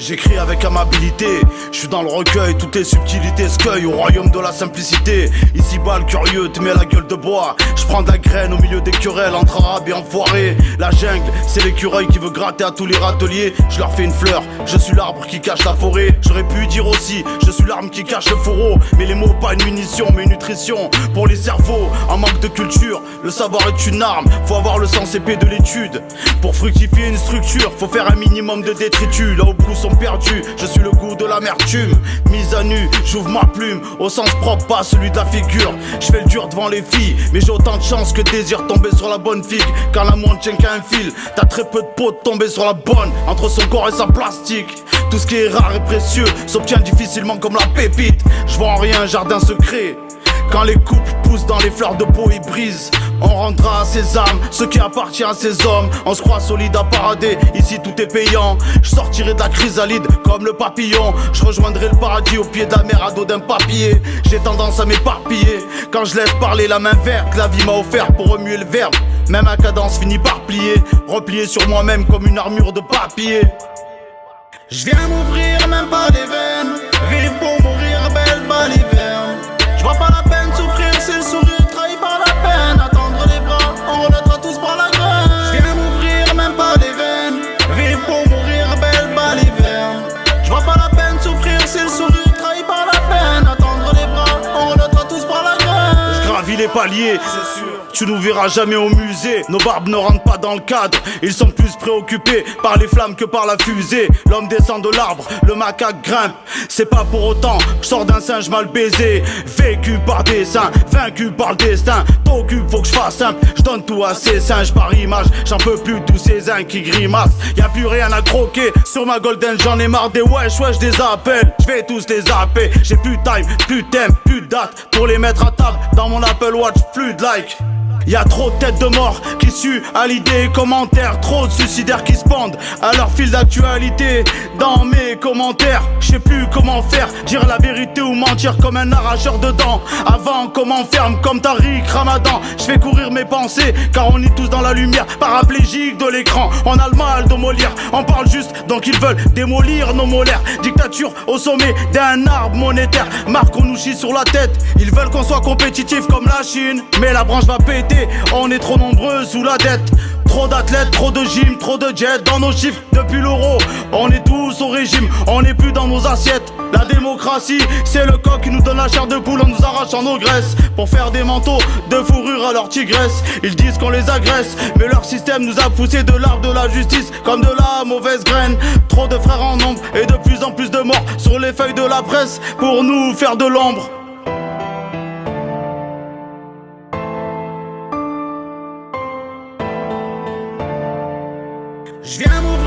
J'écris avec amabilité, je suis dans le recueil, toutes les subtilités s'cueillent au royaume de la simplicité. Ici bas le curieux te met la gueule de bois. Je prends de la graine au milieu des querelles entre arabes et enfoirés. La jungle, c'est l'écureuil qui veut gratter à tous les râteliers. Je leur fais une fleur, je suis l'arbre qui cache la forêt. J'aurais pu dire aussi, je suis l'arme qui cache le fourreau. Mais les mots pas une munition, mais une nutrition pour les cerveaux. En manque de culture, le savoir est une arme. Faut avoir le sens épais de l'étude. Pour fructifier une structure, faut faire un minimum de détritus. Là où beaucoup sont perdus, je suis le goût de l'amertume. Mise à nu, j'ouvre ma plume au sens propre, pas celui de la figure. Je fais le dur devant les filles, mais j'ai autant de chance que désir tomber sur la bonne figue. Quand l'amour ne tient qu'à un fil, t'as très peu de peau de tomber sur la bonne. Entre son corps et sa plastique, tout ce qui est rare et précieux s'obtient difficilement comme la pépite. Je vends rien, un jardin secret. Quand les couples poussent dans les fleurs de peau et brisent, on rendra à ses âmes ce qui appartient à ses hommes. On se croit solide à parader, ici tout est payant. Je sortirai de la chrysalide comme le papillon. Je rejoindrai le paradis au pied de la mer à dos d'un papier. J'ai tendance à m'éparpiller quand je laisse parler la main verte. La vie m'a offert pour remuer le verbe. Même à cadence finit par plier, replier sur moi-même comme une armure de papier. Je viens m'ouvrir même pas les veines, vivre pour mourir, belle baliverne. Je vois pas la peine souffrir, c'est le sourire trahi par la peine. Attendre les bras, on renaîtra tous par la graine. Je viens m'ouvrir même pas les veines, vivre pour mourir, belle baliverne. Je vois pas la peine souffrir, c'est le sourire trahi par la peine. Attendre les bras, on renaîtra tous par la graine. Je gravis les paliers, c'est sûr. Tu nous verras jamais au musée, nos barbes ne rentrent pas dans le cadre. Ils sont plus préoccupés par les flammes que par la fusée. L'homme descend de l'arbre, le macaque grimpe. C'est pas pour autant que je sors d'un singe mal baisé. Vécu par des seins, vaincu par le destin. T'occupe, faut que je fasse simple, je donne tout à ces singes par image. J'en peux plus de tous ces uns qui grimacent. Y'a plus rien à croquer, sur ma golden j'en ai marre des wesh des appels. Je vais tous les zapper, j'ai plus de time, plus de thème, plus de date. Pour les mettre à table, dans mon Apple Watch, plus de like. Y'a trop de têtes de mort qui suent à l'idée, commentaires. Trop de suicidaires qui se pendent à leur fil d'actualité. Dans mes commentaires, je sais plus comment faire. Dire la vérité ou mentir comme un arracheur de dents. Avant comment ferme comme Tariq Ramadan. Je fais courir mes pensées car on est tous dans la lumière. Paraplégique de l'écran, on a le mal de mollir. On parle juste donc ils veulent démolir nos molaires. Dictature au sommet d'un arbre monétaire. Marque on nous chie sur la tête. Ils veulent qu'on soit compétitif comme la Chine. Mais la branche va péter. On est trop nombreux sous la dette. Trop d'athlètes, trop de gym, trop de jets dans nos chiffres. Depuis l'euro, on est tous au régime. On n'est plus dans nos assiettes. La démocratie, c'est le coq qui nous donne la chair de poule en nous arrachant nos graisses. Pour faire des manteaux de fourrure à leur tigresse. Ils disent qu'on les agresse, mais leur système nous a poussé de l'arbre de la justice comme de la mauvaise graine. Trop de frères en nombre et de plus en plus de morts sur les feuilles de la presse pour nous faire de l'ombre. Je viens m'ouvrir